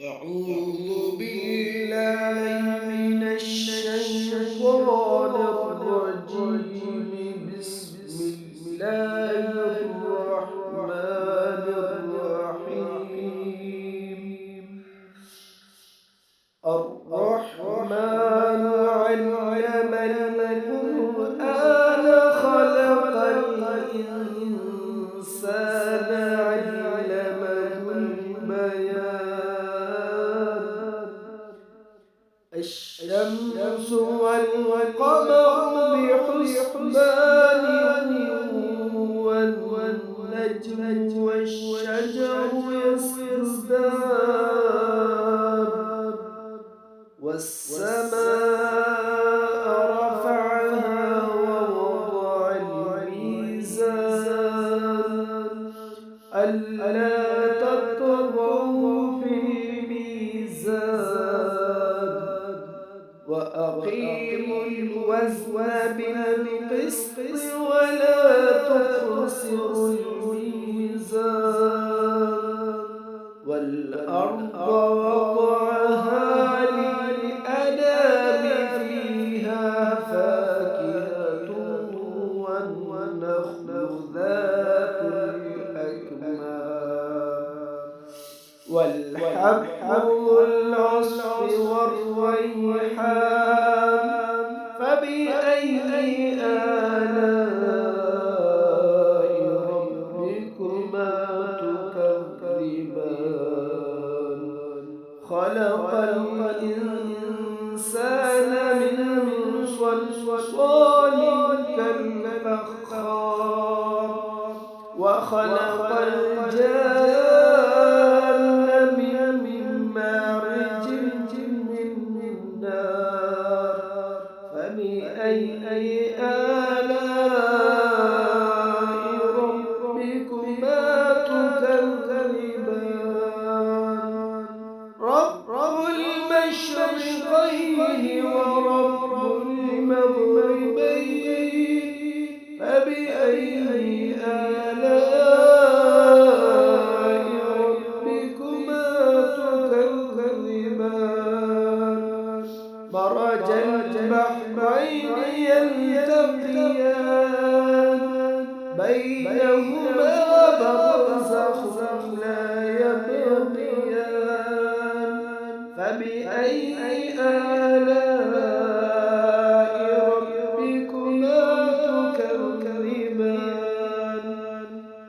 أعوذ بالله من الشيطان الرجيم. بسم الله الرحمن الرحيم. الرحمن علم القرآن خلق الإنسان علمه البيان. الشمس والقمر بحسبان والنجم والشجر يسجدان والسماء رفعها ووضع الميزان ألا تطغوا في الميزان وأقيموا الوزن بالقسط ولا تخسروا الميزان والأرض وضعها للأنام فيها فاكهة والنخل ذات الأكمام والحب ذو العصف والريحان فبأي آلاء ربكما تكذبان خلق الإنسان من صلصال كالفخار وخلق الجان من مارج من نار فبأي آلاء ربكما تكذبان رب المشرقين ورب المغربين فبأي آلاء ربكما تكذبان مرج البحرين يلتقيان بينهما برزخ لا يبغيان فبأي آلاء ربكما تكذبان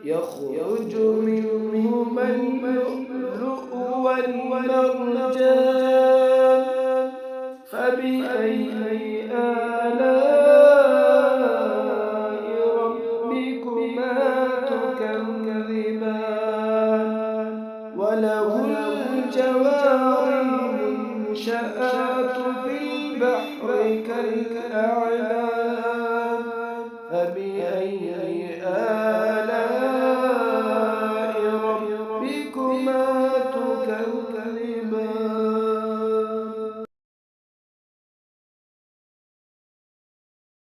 يخرج منهما اللؤلؤ والمرجان فبأي آلاء ربكما تكذبان وله الجوار